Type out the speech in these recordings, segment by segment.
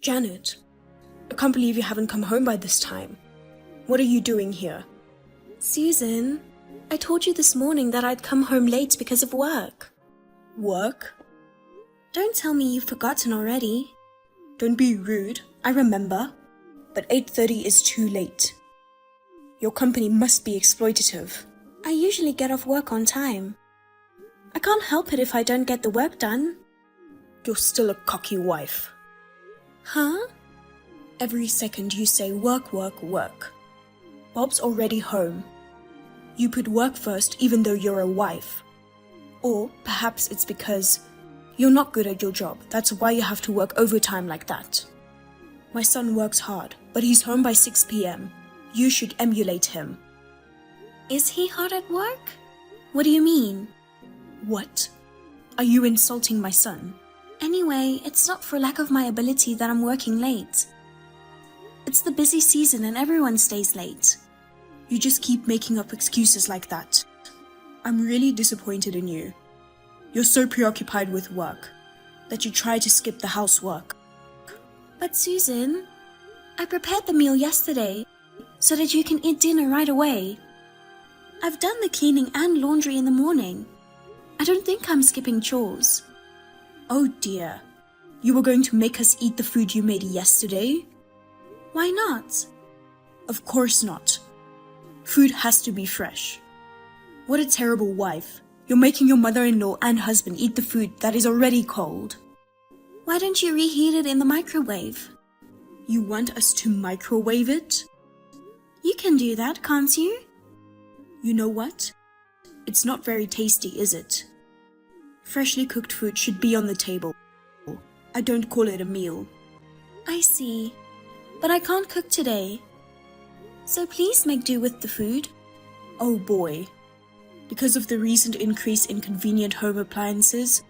Janet, I can't believe you haven't come home by this time. What are you doing here? Susan, I told you this morning that I'd come home late because of work. Work? Don't tell me you've forgotten already. Don't be rude, I remember. But 8:30 is too late. Your company must be exploitative. I usually get off work on time. I can't help it if I don't get the work done. You're still a cocky wife. Huh? Every second you say work, work, work. Bob's already home. You put work first even though you're a wife. Or perhaps it's because you're not good at your job. That's why you have to work overtime like that. My son works hard, but he's home by 6 p.m. You should emulate him. Is he hard at work? What do you mean? What? Are you insulting my son? Anyway, it's not for lack of my ability that I'm working late. It's the busy season and everyone stays late. You just keep making up excuses like that. I'm really disappointed in you. You're so preoccupied with work that you try to skip the housework. But Susan, I prepared the meal yesterday so that you can eat dinner right away. I've done the cleaning and laundry in the morning. I don't think I'm skipping chores. Oh dear. You were going to make us eat the food you made yesterday? Why not? Of course not. Food has to be fresh. What a terrible wife. You're making your mother-in-law and husband eat the food that is already cold. Why don't you reheat it in the microwave? You want us to microwave it? You can do that, can't you? You know what? It's not very tasty, is it? Freshly cooked food should be on the table. I don't call it a meal. I see. But I can't cook today. So please make do with the food. Oh boy. Because of the recent increase in convenient home appliances,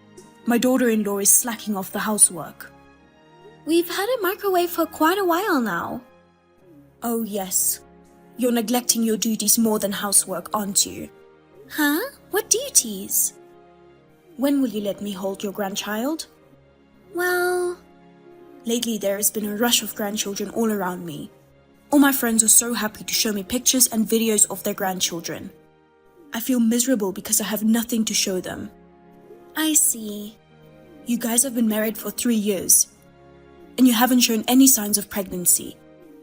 my daughter-in-law is slacking off the housework. We've had a microwave for quite a while now. Oh yes. You're neglecting your duties more than housework, aren't you? Huh? What duties? When will you let me hold your grandchild? Well... Lately there has been a rush of grandchildren all around me. All my friends are so happy to show me pictures and videos of their grandchildren. I feel miserable because I have nothing to show them. I see. You guys have been married for 3 years, and you haven't shown any signs of pregnancy.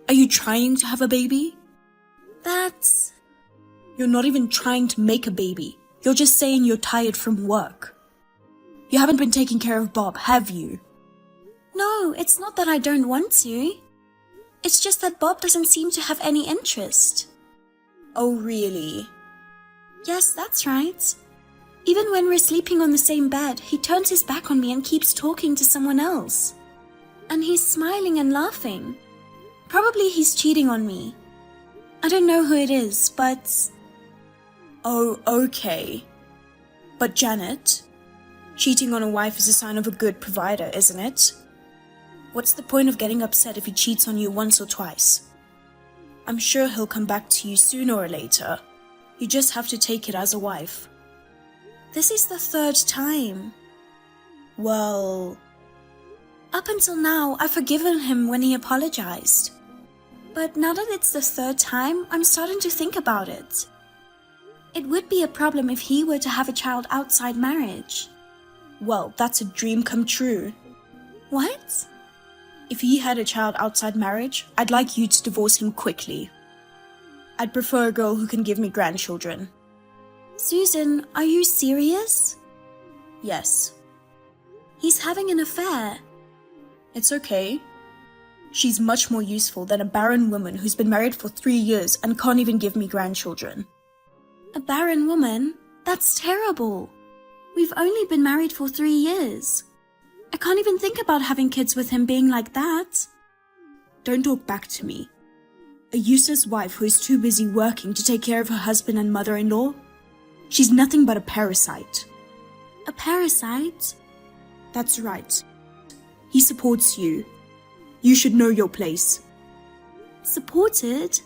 Are you trying to have a baby? That's... You're not even trying to make a baby. You're just saying you're tired from work. You haven't been taking care of Bob, have you? No, it's not that I don't want to. It's just that Bob doesn't seem to have any interest. Oh, really? Yes, that's right. Even when we're sleeping on the same bed, he turns his back on me and keeps talking to someone else. And he's smiling and laughing. Probably he's cheating on me. I don't know who it is, but... Oh, okay. But Janet, cheating on a wife is a sign of a good provider, isn't it? What's the point of getting upset if he cheats on you once or twice? I'm sure he'll come back to you sooner or later. You just have to take it as a wife. This is the 3rd time. Well... Up until now, I've forgiven him when he apologized. But now that it's the 3rd time, I'm starting to think about it. It would be a problem if he were to have a child outside marriage. Well, that's a dream come true. What? If he had a child outside marriage, I'd like you to divorce him quickly. I'd prefer a girl who can give me grandchildren. Susan, are you serious? Yes. He's having an affair. It's okay. She's much more useful than a barren woman who's been married for 3 years and can't even give me grandchildren. A barren woman? That's terrible. We've only been married for 3 years. I can't even think about having kids with him being like that. Don't talk back to me. A useless wife who is too busy working to take care of her husband and mother-in-law? She's nothing but a parasite. A parasite? That's right. He supports you. You should know your place. Supported?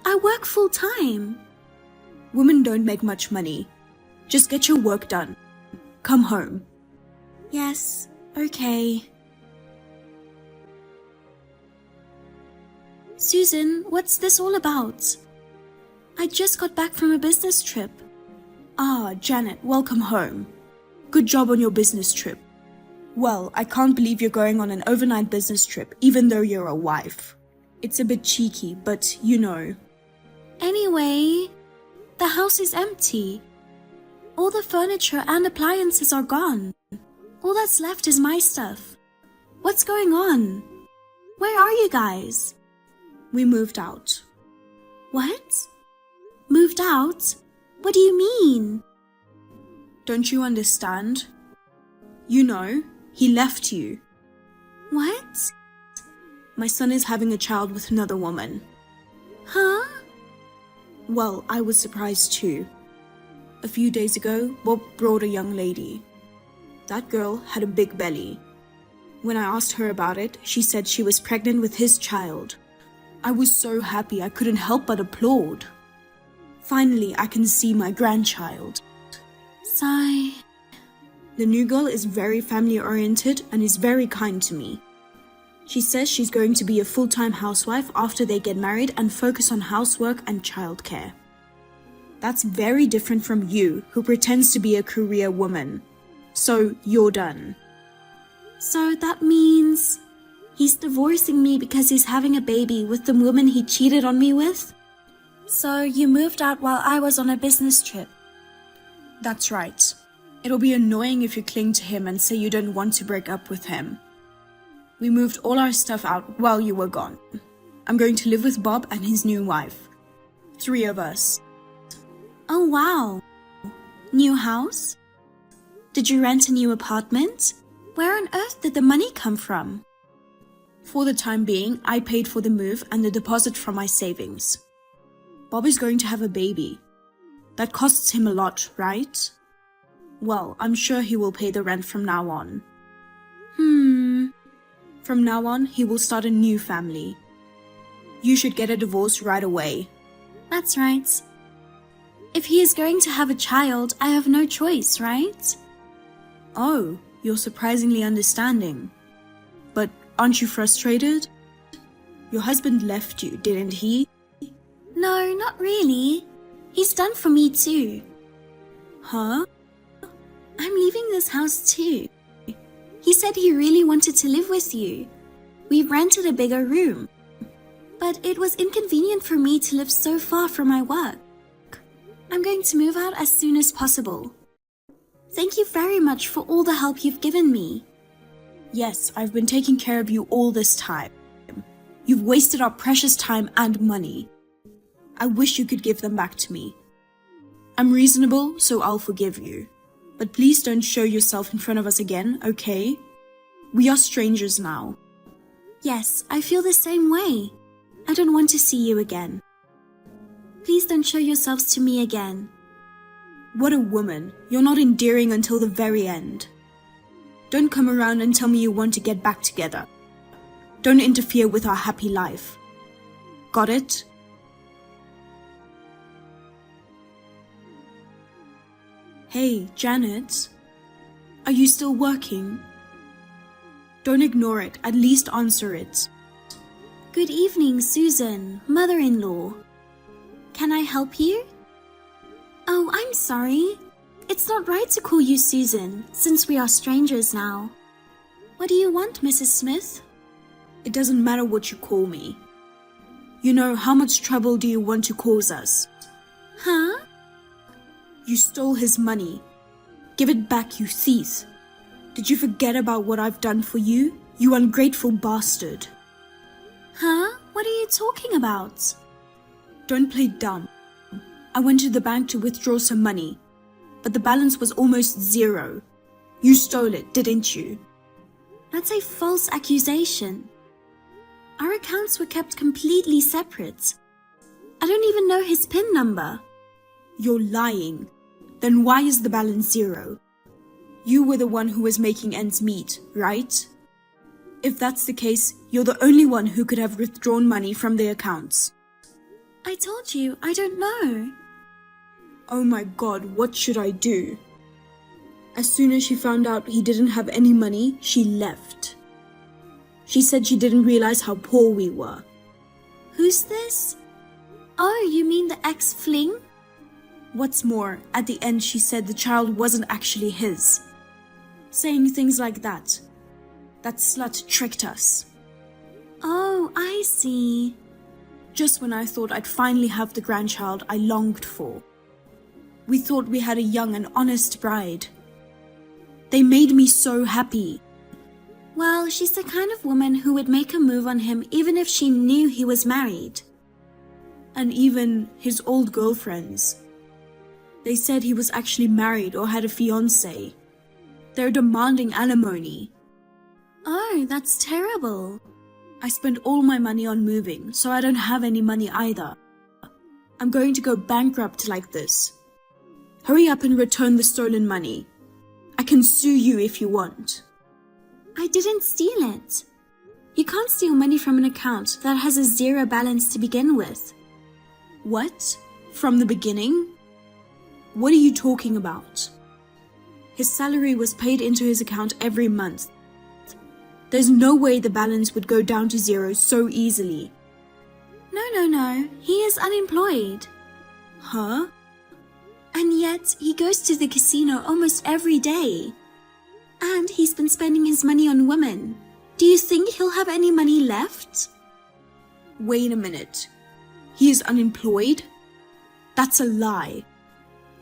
I work full-time. Women don't make much money. Just get your work done. Come home. Yes, okay. Susan, what's this all about? I just got back from a business trip. Ah, Janet, welcome home. Good job on your business trip. Well, I can't believe you're going on an overnight business trip, even though you're a wife. It's a bit cheeky, but you know. Anyway, the house is empty. All the furniture and appliances are gone. All that's left is my stuff. What's going on? Where are you guys? We moved out. What? Moved out? What do you mean? Don't you understand? You know, he left you. What? My son is having a child with another woman. Huh? Well, I was surprised too. A few days ago, Bob brought a young lady. That girl had a big belly. When I asked her about it, she said she was pregnant with his child. I was so happy I couldn't help but applaud. Finally, I can see my grandchild. Sigh. The new girl is very family-oriented and is very kind to me. She says she's going to be a full-time housewife after they get married and focus on housework and childcare. That's very different from you, who pretends to be a career woman. So, you're done. So that means he's divorcing me because he's having a baby with the woman he cheated on me with? So you moved out while I was on a business trip? That's right. It'll be annoying if you cling to him and say you don't want to break up with him. We moved all our stuff out while you were gone. I'm going to live with Bob and his new wife. 3 of us. Oh wow. New house? Did you rent a new apartment? Where on earth did the money come from? For the time being, I paid for the move and the deposit from my savings. Bob is going to have a baby. That costs him a lot, right? Well, I'm sure he will pay the rent from now on. From now on, he will start a new family. You should get a divorce right away. That's right. If he is going to have a child, I have no choice, right? Oh, you're surprisingly understanding. But aren't you frustrated? Your husband left you, didn't he? No, not really. He's done for me too. Huh? I'm leaving this house too. He said he really wanted to live with you. We've rented a bigger room. But it was inconvenient for me to live so far from my work. I'm going to move out as soon as possible. Thank you very much for all the help you've given me. Yes, I've been taking care of you all this time. You've wasted our precious time and money. I wish you could give them back to me. I'm reasonable, so I'll forgive you. But please don't show yourself in front of us again, okay? We are strangers now. Yes, I feel the same way. I don't want to see you again. Please don't show yourselves to me again. What a woman. You're not endearing until the very end. Don't come around and tell me you want to get back together. Don't interfere with our happy life. Got it? Hey, Janet. Are you still working? Don't ignore it, at least answer it. Good evening, Susan, mother-in-law. Can I help you? Oh, I'm sorry. It's not right to call you Susan, since we are strangers now. What do you want, Mrs. Smith? It doesn't matter what you call me. You know, how much trouble do you want to cause us? Huh? You stole his money. Give it back, you thief. Did you forget about what I've done for you, you ungrateful bastard? Huh? What are you talking about? Don't play dumb. I went to the bank to withdraw some money, but the balance was almost 0. You stole it, didn't you? That's a false accusation. Our accounts were kept completely separate. I don't even know his PIN number. You're lying. Then why is the balance 0? You were the one who was making ends meet, right? If that's the case, you're the only one who could have withdrawn money from the accounts. I told you, I don't know. Oh my God, what should I do? As soon as she found out he didn't have any money, she left. She said she didn't realize how poor we were. Who's this? Oh, you mean the ex-fling? What's more, at the end she said the child wasn't actually his. Saying things like that. That slut tricked us. Oh, I see. Just when I thought I'd finally have the grandchild I longed for. We thought we had a young and honest bride. They made me so happy. Well, she's the kind of woman who would make a move on him even if she knew he was married. And even his old girlfriends. They said he was actually married or had a fiancé. They're demanding alimony. Oh, that's terrible. I spent all my money on moving, so I don't have any money either. I'm going to go bankrupt like this. Hurry up and return the stolen money. I can sue you if you want. I didn't steal it. You can't steal money from an account that has a zero balance to begin with. What? From the beginning? What are you talking about? His salary was paid into his account every month. There's no way the balance would go down to zero so easily. No. He is unemployed. Huh? And yet, he goes to the casino almost every day. And he's been spending his money on women. Do you think he'll have any money left? Wait a minute. He is unemployed? That's a lie.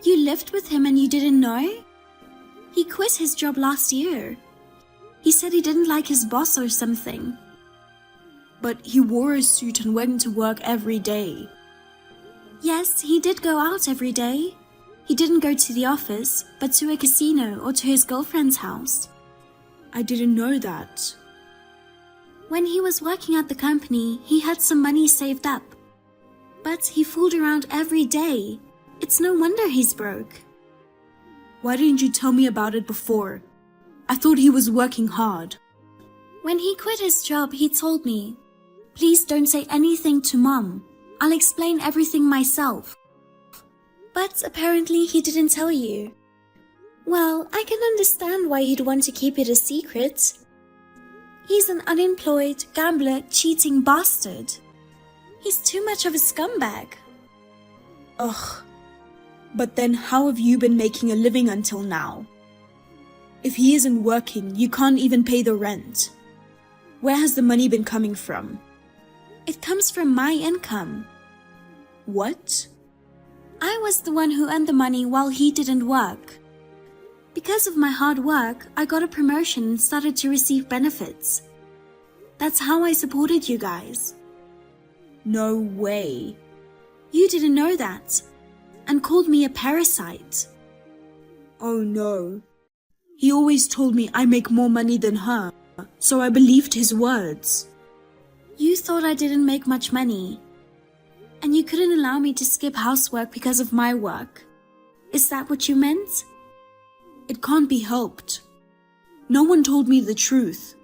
You lived with him and you didn't know? He quit his job last year. He said he didn't like his boss or something. But he wore a suit and went to work every day. Yes, he did go out every day. He didn't go to the office, but to a casino or to his girlfriend's house. I didn't know that. When he was working at the company, he had some money saved up. But he fooled around every day. It's no wonder he's broke. Why didn't you tell me about it before? I thought he was working hard. When he quit his job, he told me, "Please don't say anything to Mom. I'll explain everything myself." But apparently he didn't tell you. Well, I can understand why he'd want to keep it a secret. He's an unemployed, gambler, cheating bastard. He's too much of a scumbag. Ugh. But then how have you been making a living until now? If he isn't working, you can't even pay the rent. Where has the money been coming from? It comes from my income. What? I was the one who earned the money while he didn't work. Because of my hard work, I got a promotion and started to receive benefits. That's how I supported you guys. No way. You didn't know that, and called me a parasite. Oh no. He always told me I make more money than her, so I believed his words. You thought I didn't make much money, and you couldn't allow me to skip housework because of my work. Is that what you meant? It can't be helped. No one told me the truth.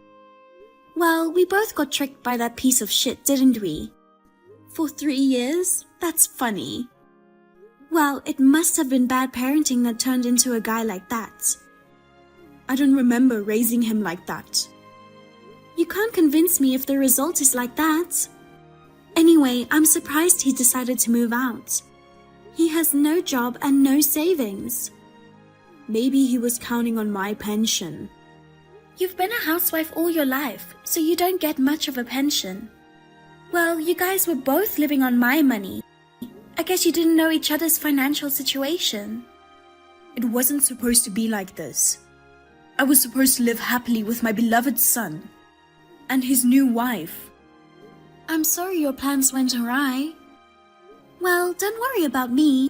Well, we both got tricked by that piece of shit, didn't we? For 3 years? That's funny. Well, it must have been bad parenting that turned into a guy like that. I don't remember raising him like that. You can't convince me if the result is like that. Anyway, I'm surprised he decided to move out. He has no job and no savings. Maybe he was counting on my pension. You've been a housewife all your life, so you don't get much of a pension. Well, you guys were both living on my money. I guess you didn't know each other's financial situation. It wasn't supposed to be like this. I was supposed to live happily with my beloved son and his new wife. I'm sorry your plans went awry. Well, don't worry about me.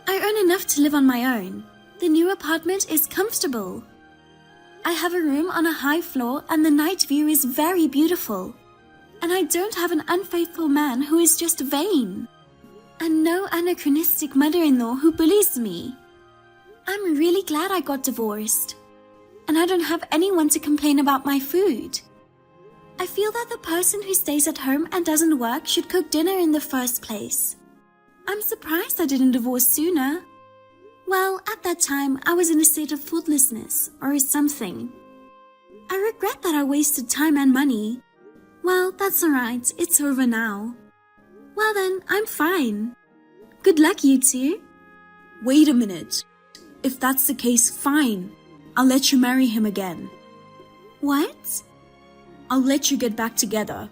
I earn enough to live on my own. The new apartment is comfortable. I have a room on a high floor and the night view is very beautiful. And I don't have an unfaithful man who is just vain. And no anachronistic mother-in-law who bullies me. I'm really glad I got divorced. And I don't have anyone to complain about my food. I feel that the person who stays at home and doesn't work should cook dinner in the first place. I'm surprised I didn't divorce sooner. Well, at that time, I was in a state of thoughtlessness or something. I regret that I wasted time and money. Well, that's alright, it's over now. Well then, I'm fine. Good luck, you two. Wait a minute. If that's the case, fine. I'll let you marry him again. What? I'll let you get back together.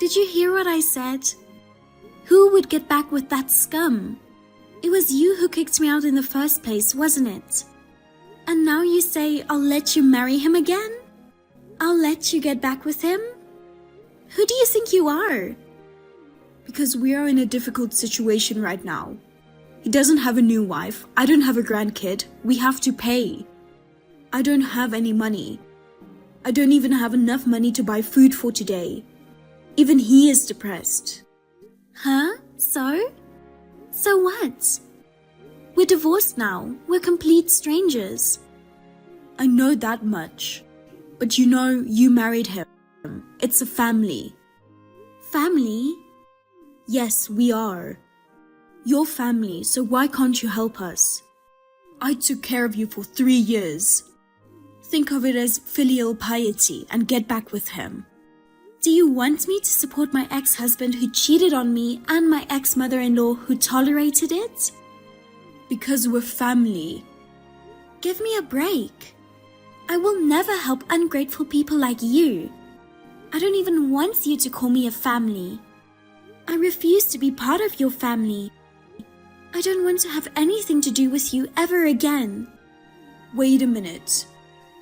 Did you hear what I said? Who would get back with that scum? It was you who kicked me out in the first place, wasn't it? And now you say I'll let you marry him again? I'll let you get back with him? Who do you think you are? Because we are in a difficult situation right now. He doesn't have a new wife. I don't have a grandkid. We have to pay. I don't have any money. I don't even have enough money to buy food for today. Even he is depressed. Huh? So? So what? We're divorced now. We're complete strangers. I know that much. But you know, you married him. It's a family. Family? Yes, we are. Your family, so why can't you help us? I took care of you for 3 years. Think of it as filial piety and get back with him. Do you want me to support my ex-husband who cheated on me and my ex-mother-in-law who tolerated it? Because we're family. Give me a break. I will never help ungrateful people like you. I don't even want you to call me a family. I refuse to be part of your family. I don't want to have anything to do with you ever again. Wait a minute.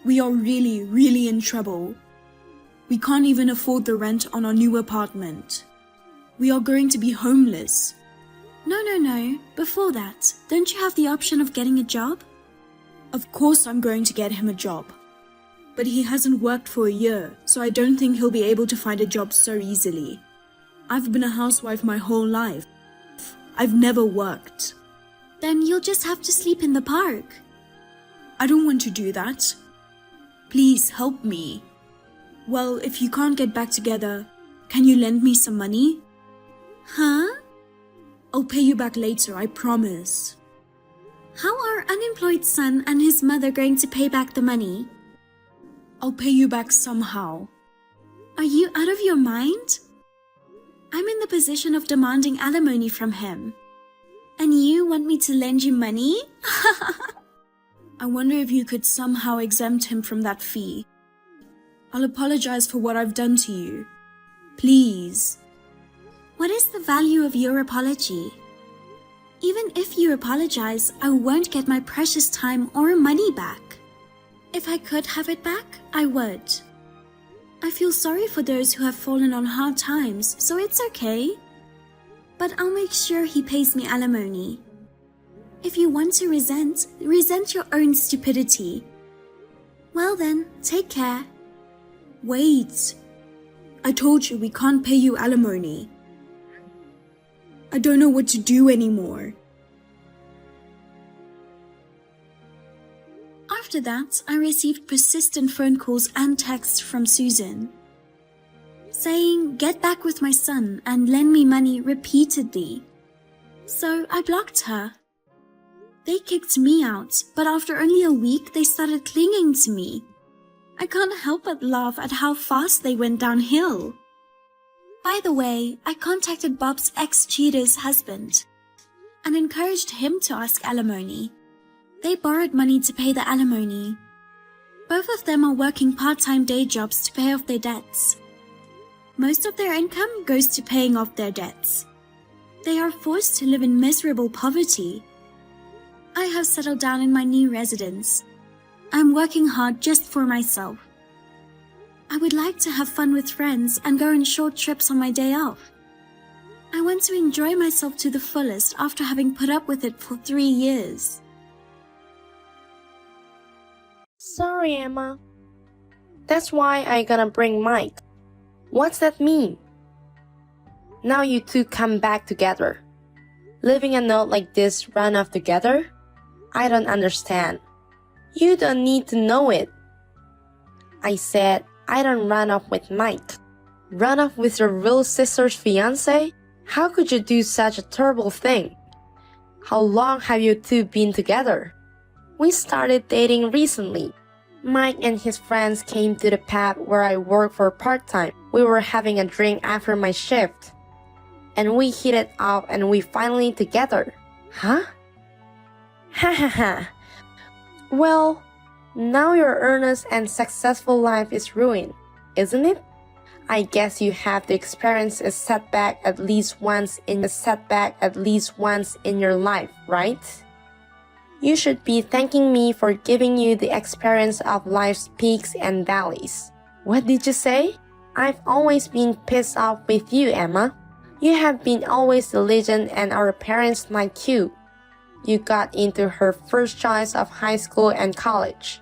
We are really in trouble. We can't even afford the rent on our new apartment. We are going to be homeless. No. Before that, don't you have the option of getting a job? Of course I'm going to get him a job. But he hasn't worked for a year, so I don't think he'll be able to find a job so easily. I've been a housewife my whole life. I've never worked. Then you'll just have to sleep in the park. I don't want to do that. Please help me. Well, if you can't get back together, can you lend me some money? Huh? I'll pay you back later, I promise. How are unemployed son and his mother going to pay back the money? I'll pay you back somehow. Are you out of your mind? I'm in the position of demanding alimony from him. And you want me to lend you money? I wonder if you could somehow exempt him from that fee. I'll apologize for what I've done to you. Please. What is the value of your apology? Even if you apologize, I won't get my precious time or money back. If I could have it back, I would. I feel sorry for those who have fallen on hard times, so it's okay. But I'll make sure he pays me alimony. If you want to resent your own stupidity. Well then, take care. Wait. I told you we can't pay you alimony. I don't know what to do anymore. After that, I received persistent phone calls and texts from Susan, saying, "Get back with my son and lend me money" repeatedly. So I blocked her. They kicked me out, but after only a week, they started clinging to me. I can't help but laugh at how fast they went downhill. By the way, I contacted Bob's ex-cheater's husband and encouraged him to ask alimony. They borrowed money to pay the alimony. Both of them are working part-time day jobs to pay off their debts. Most of their income goes to paying off their debts. They are forced to live in miserable poverty. I have settled down in my new residence. I'm working hard just for myself. I would like to have fun with friends and go on short trips on my day off. I want to enjoy myself to the fullest after having put up with it for 3 years. Sorry, Emma. That's why I gonna bring Mike. What's that mean? Now you two come back together. Leaving a note like this run off together? I don't understand. You don't need to know it. I said I don't run off with Mike. Run off with your real sister's fiancé? How could you do such a terrible thing? How long have you two been together? We started dating recently. Mike and his friends came to the pub where I work for part-time. We were having a drink after my shift. and we hit it off and we finally together. Huh? Ha ha ha. Well, now your earnest and successful life is ruined, isn't it? I guess you have to experience a setback at least once in your life, right? You should be thanking me for giving you the experience of life's peaks and valleys. What did you say? I've always been pissed off with you, Emma. You have been always diligent and our parents like you. You got into her first choice of high school and college.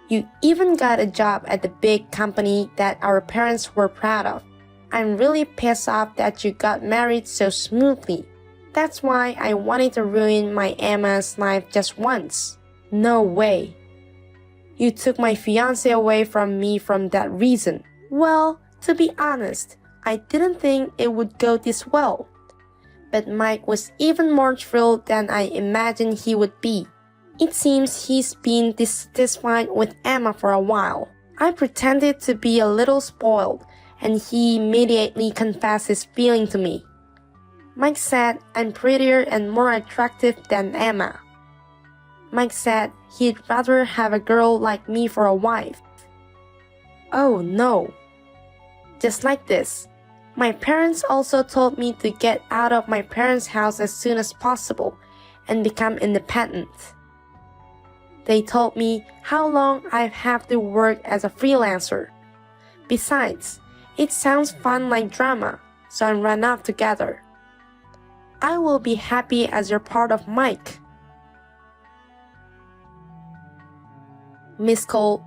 You even got a job at the big company that our parents were proud of. I'm really pissed off that you got married so smoothly. That's why I wanted to ruin my Emma's life just once. No way. You took my fiancé away from me from that reason. Well, to be honest, I didn't think it would go this well. But Mike was even more thrilled than I imagined he would be. It seems he's been dissatisfied with Emma for a while. I pretended to be a little spoiled, and he immediately confessed his feeling to me. Mike said I'm prettier and more attractive than Emma. Mike said he'd rather have a girl like me for a wife. Oh no. Just like this. My parents also told me to get out of my parents' house as soon as possible and become independent. They told me how long I'd have to work as a freelancer. Besides, it sounds fun like drama, so I ran off together. I will be happy as you're part of Mike. Miss Cole.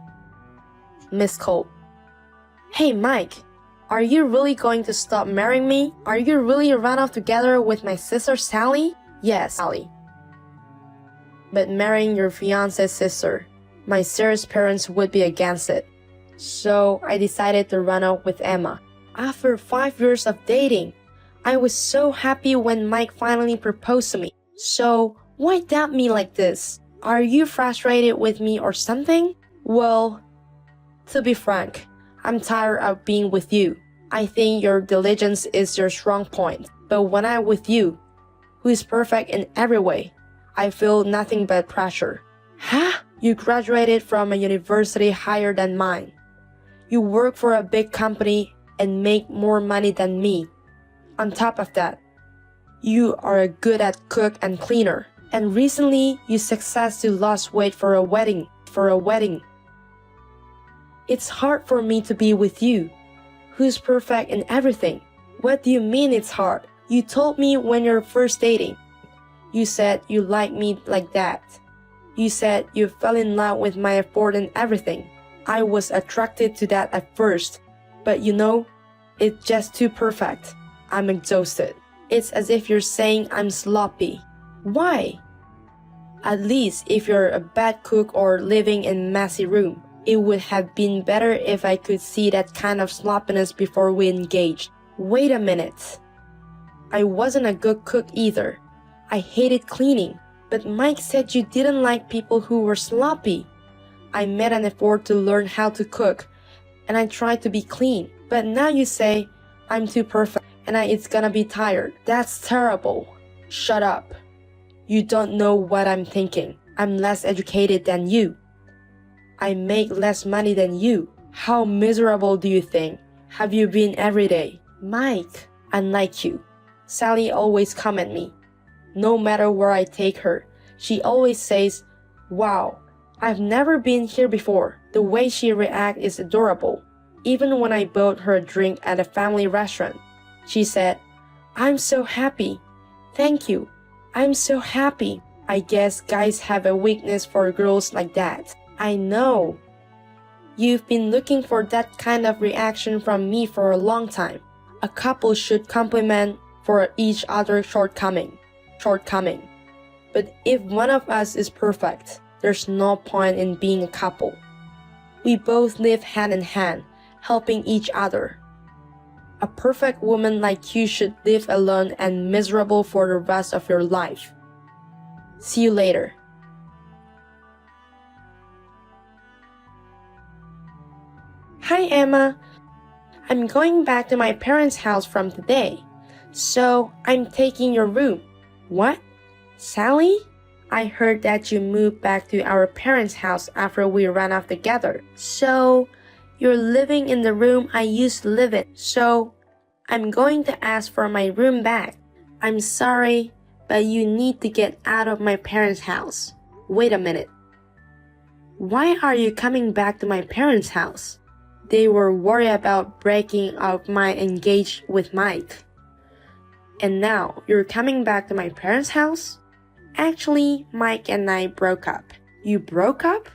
Hey Mike, are you really going to stop marrying me? Are you really run off together with my sister Sally? Yes, Sally. But marrying your fiance's sister, my serious parents would be against it. So I decided to run off with Emma. After 5 years of dating, I was so happy when Mike finally proposed to me. So why doubt me like this? Are you frustrated with me or something? Well, to be frank, I'm tired of being with you. I think your diligence is your strong point. But when I'm with you, who is perfect in every way, I feel nothing but pressure. Huh? You graduated from a university higher than mine. You work for a big company and make more money than me. On top of that, you are good at cook and cleaner. And recently, you successfully lost weight for a wedding. It's hard for me to be with you, who's perfect in everything. What do you mean it's hard? You told me when you're first dating. You said you like me like that. You said you fell in love with my effort and everything. I was attracted to that at first, but you know, it's just too perfect. I'm exhausted. It's as if you're saying I'm sloppy. Why? At least if you're a bad cook or living in a messy room, it would have been better if I could see that kind of sloppiness before we engaged. Wait a minute. I wasn't a good cook either. I hated cleaning, but Mike said you didn't like people who were sloppy. I made an effort to learn how to cook, and I tried to be clean. But now you say I'm too perfect and it's gonna be tired. That's terrible. Shut up. You don't know what I'm thinking. I'm less educated than you. I make less money than you. How miserable do you think? Have you been every day? Mike, unlike you, Sally always come at me. No matter where I take her, she always says, "Wow, I've never been here before." The way she reacts is adorable. Even when I bought her a drink at a family restaurant, she said, "I'm so happy. Thank you. I'm so happy." I guess guys have a weakness for girls like that. I know. You've been looking for that kind of reaction from me for a long time. A couple should compliment for each other's shortcoming. But if one of us is perfect, there's no point in being a couple. We both live hand in hand, helping each other. A perfect woman like you should live alone and miserable for the rest of your life. See you later. Hi, Emma. I'm going back to my parents' house from today, So I'm taking your room. What? Sally? I heard that you moved back to our parents' house after we ran off together. So you're living in the room I used to live in. So I'm going to ask for my room back. I'm sorry, but you need to get out of my parents' house. Wait a minute. Why are you coming back to my parents' house? They were worried about breaking up my engagement with Mike. And now you're coming back to my parents' house? Actually, Mike and I broke up. You broke up?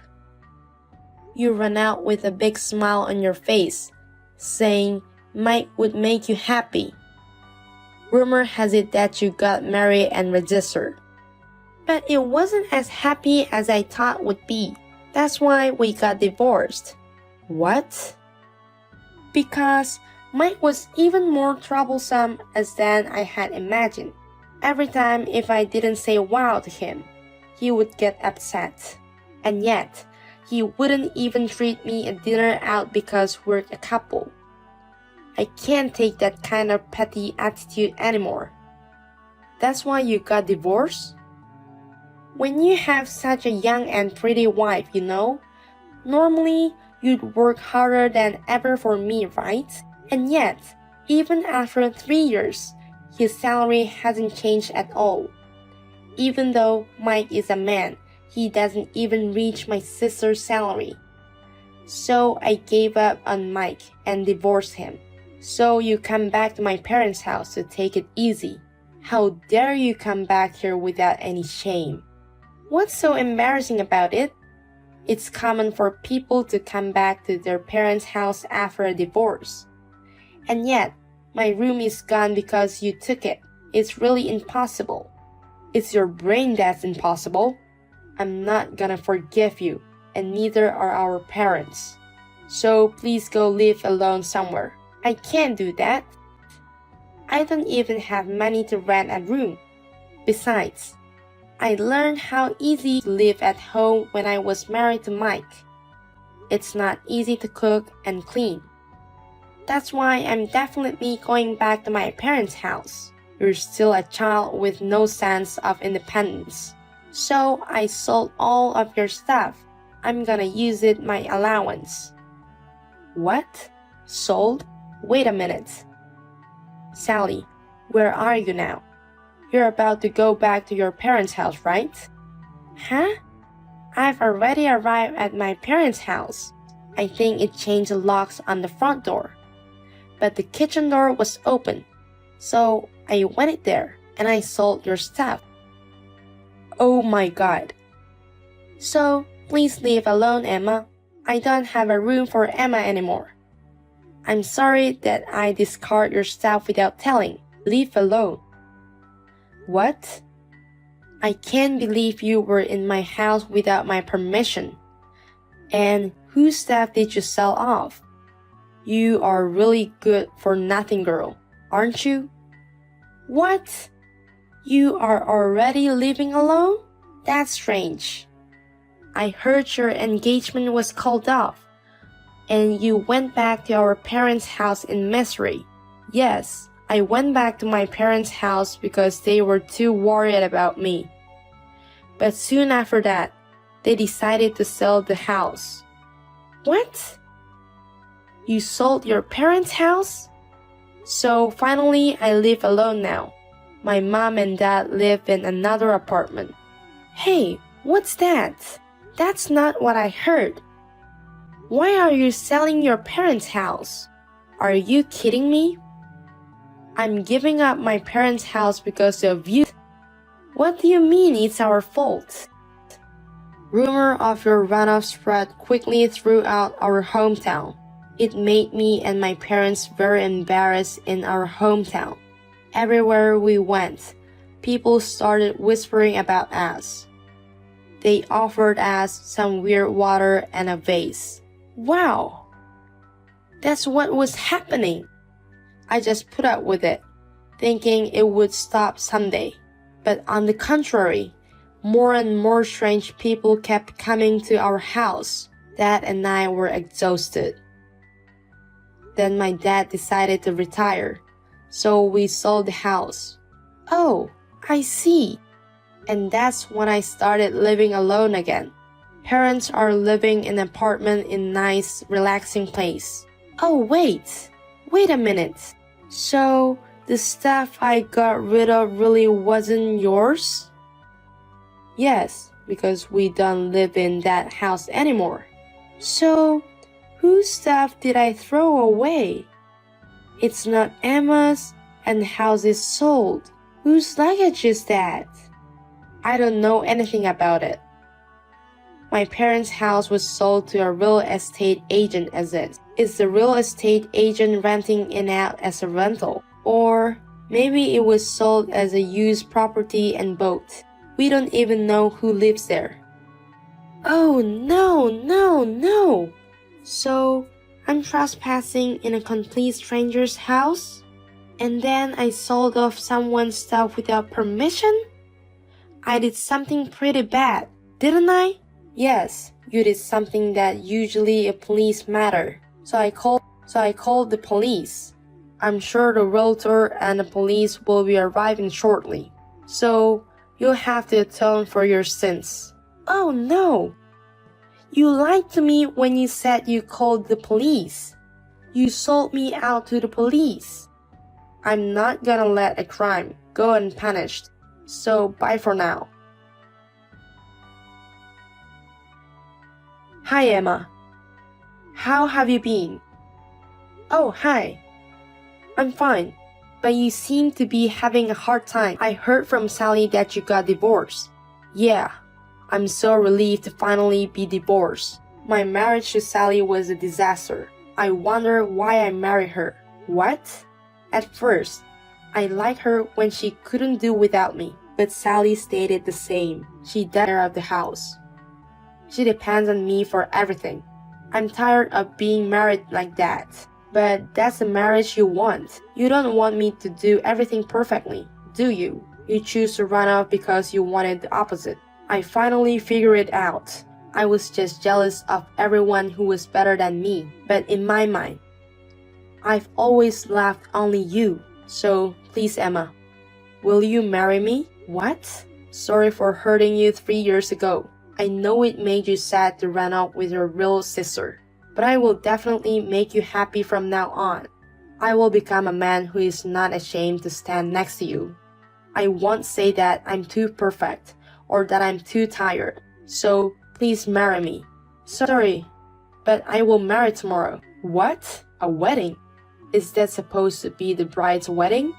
You ran out with a big smile on your face, saying Mike would make you happy. Rumor has it that you got married and registered. But it wasn't as happy as I thought would be. That's why we got divorced. What? Because Mike was even more troublesome than I had imagined. Every time if I didn't say wow to him, he would get upset. And yet, he wouldn't even treat me a dinner out because we're a couple. I can't take that kind of petty attitude anymore. That's why you got divorced? When you have such a young and pretty wife, normally you'd work harder than ever for me, right? And yet, even after 3 years, his salary hasn't changed at all. Even though Mike is a man, he doesn't even reach my sister's salary. So I gave up on Mike and divorced him. So you come back to my parents' house to take it easy. How dare you come back here without any shame? What's so embarrassing about it? It's common for people to come back to their parents' house after a divorce. And yet, my room is gone because you took it. It's really impossible. It's your brain that's impossible. I'm not gonna forgive you, and neither are our parents. So please go live alone somewhere. I can't do that. I don't even have money to rent a room. Besides, I learned how easy to live at home when I was married to Mike. It's not easy to cook and clean. That's why I'm definitely going back to my parents' house. You're still a child with no sense of independence. So I sold all of your stuff. I'm gonna use it my allowance. What? Sold? Wait a minute. Sally, where are you now? You're about to go back to your parents' house, right? Huh? I've already arrived at my parents' house. I think it changed the locks on the front door. But the kitchen door was open, so I went in there and I sold your stuff. Oh my God. So please leave alone, Emma. I don't have a room for Emma anymore. I'm sorry that I discard your stuff without telling. Leave alone. What? I can't believe you were in my house without my permission. And whose stuff did you sell off? You are really good for nothing girl, aren't you? What? You are already living alone? That's strange. I heard your engagement was called off, and you went back to our parents' house in Missouri. Yes, I went back to my parents' house because they were too worried about me. But soon after that, they decided to sell the house. What? You sold your parents' house? So finally, I live alone now. My mom and dad live in another apartment. Hey, what's that? That's not what I heard. Why are you selling your parents' house? Are you kidding me? I'm giving up my parents' house because of you. What do you mean it's our fault? Rumor of your runoff spread quickly throughout our hometown. It made me and my parents very embarrassed in our hometown. Everywhere we went, people started whispering about us. They offered us some weird water and a vase. Wow! That's what was happening. I just put up with it, thinking it would stop someday. But on the contrary, more and more strange people kept coming to our house. Dad and I were exhausted. Then my dad decided to retire. so we sold the house. Oh, I see. And that's when I started living alone again. Parents are living in an apartment in a nice, relaxing place. Oh, wait a minute. So, the stuff I got rid of really wasn't yours? Yes, because we don't live in that house anymore. So, whose stuff did I throw away? It's not Emma's, and the house is sold. Whose luggage is that? I don't know anything about it. My parents' house was sold to a real estate agent as it. Is the real estate agent renting it out as a rental? Or maybe it was sold as a used property and boat. We don't even know who lives there. Oh, no. So, I'm trespassing in a complete stranger's house? And then I sold off someone's stuff without permission? I did something pretty bad, didn't I? Yes, you did something that usually a police matter. So I called the police. I'm sure the realtor and the police will be arriving shortly. So you'll have to atone for your sins. Oh no! You lied to me when you said you called the police. You sold me out to the police. I'm not gonna let a crime go unpunished. So bye for now. Hi, Emma. How have you been? Oh, hi. I'm fine, but you seem to be having a hard time. I heard from Sally that you got divorced. Yeah, I'm so relieved to finally be divorced. My marriage to Sally was a disaster. I wonder why I married her. What? At first, I liked her when she couldn't do without me, but Sally stated the same. She takes care of the house. She depends on me for everything. I'm tired of being married like that. But that's the marriage you want. You don't want me to do everything perfectly, do you? You choose to run off because you wanted the opposite. I finally figured it out. I was just jealous of everyone who was better than me. But in my mind, I've always loved only you. So please, Emma, will you marry me? What? Sorry for hurting you 3 years ago. I know it made you sad to run off with your real sister, but I will definitely make you happy from now on. I will become a man who is not ashamed to stand next to you. I won't say that I'm too perfect or that I'm too tired, so please marry me. Sorry, but I will marry tomorrow. What? A wedding? Is that supposed to be the bride's wedding?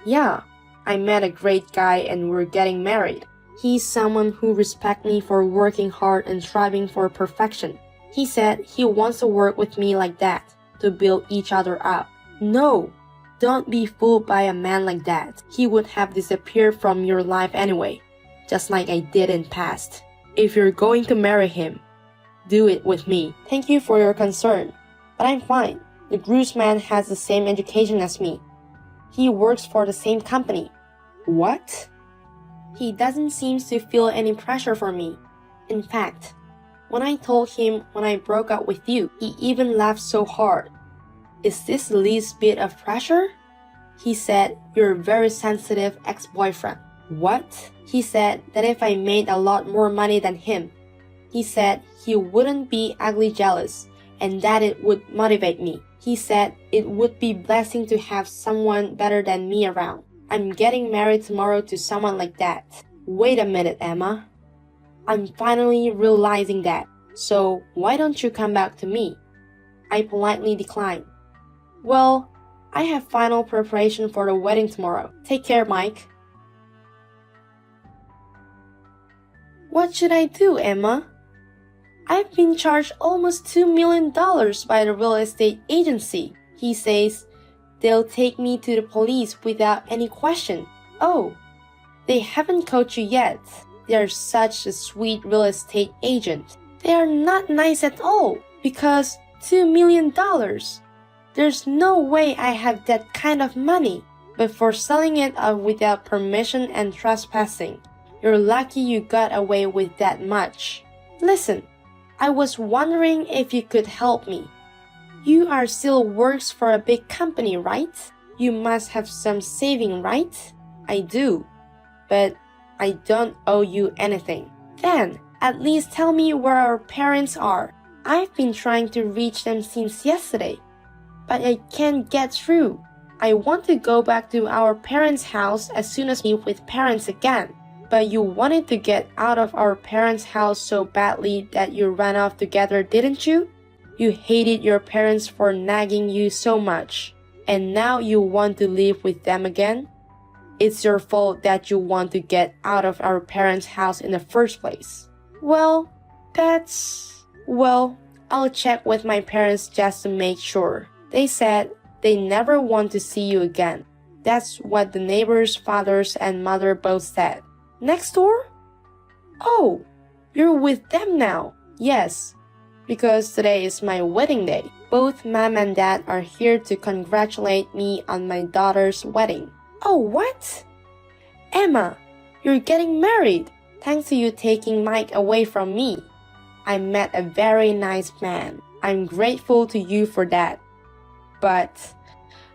Yeah, I met a great guy and we're getting married. He's someone who respects me for working hard and striving for perfection. He said he wants to work with me like that, to build each other up. No, don't be fooled by a man like that. He would have disappeared from your life anyway, just like I did in past. If you're going to marry him, do it with me. Thank you for your concern, but I'm fine. The groomsman has the same education as me. He works for the same company. What? He doesn't seem to feel any pressure for me. In fact, when I told him when I broke up with you, he even laughed so hard. Is this the least bit of pressure? He said, you're a very sensitive ex-boyfriend. What? He said that if I made a lot more money than him, he said he wouldn't be ugly jealous and that it would motivate me. He said it would be a blessing to have someone better than me around. I'm getting married tomorrow to someone like that. Wait a minute, Emma. I'm finally realizing that. So why don't you come back to me? I politely declined. Well, I have final preparation for the wedding tomorrow. Take care, Mike. What should I do, Emma? I've been charged almost $2 million by the real estate agency. He says they'll take me to the police without any question. Oh, they haven't caught you yet. They're such a sweet real estate agent. They are not nice at all because $2 million. There's no way I have that kind of money. But for selling it without permission and trespassing, you're lucky you got away with that much. Listen, I was wondering if you could help me. You are still works for a big company, right? You must have some saving, right? I do, but I don't owe you anything. Then, at least tell me where our parents are. I've been trying to reach them since yesterday, but I can't get through. I want to go back to our parents' house as soon as we meet with parents again. But you wanted to get out of our parents' house so badly that you ran off together, didn't you? You hated your parents for nagging you so much, and now you want to live with them again? It's your fault that you want to get out of our parents' house in the first place. Well, I'll check with my parents just to make sure. They said they never want to see you again. That's what the neighbors' fathers and mother both said. Next door? Oh, you're with them now. Yes, because today is my wedding day. Both Mom and Dad are here to congratulate me on my daughter's wedding. Oh, what? Emma, you're getting married. Thanks to you taking Mike away from me. I met a very nice man. I'm grateful to you for that. But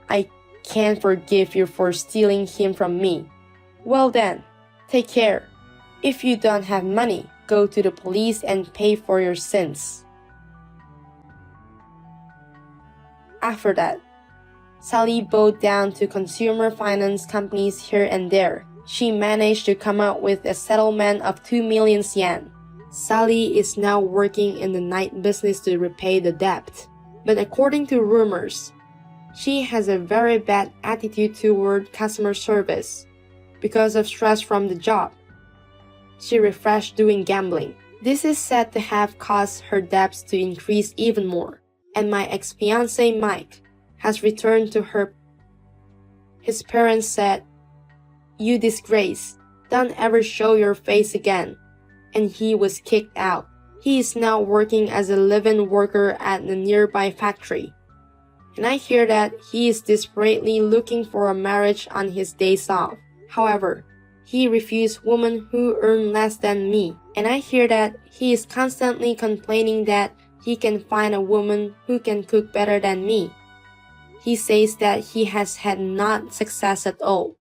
I can't forgive you for stealing him from me. Well then, take care. If you don't have money, go to the police and pay for your sins. After that, Sally bowed down to consumer finance companies here and there. She managed to come up with a settlement of 2 million yen. Sally is now working in the night business to repay the debt. But according to rumors, she has a very bad attitude toward customer service. Because of stress from the job, she refreshed doing gambling. This is said to have caused her debts to increase even more. And my ex-fiancé Mike has returned to her. His parents said, "You disgrace, don't ever show your face again." And he was kicked out. He is now working as a live-in worker at a nearby factory. And I hear that he is desperately looking for a marriage on his days off. However, he refused women who earn less than me. And I hear that he is constantly complaining that he can find a woman who can cook better than me. He says that he has had not success at all.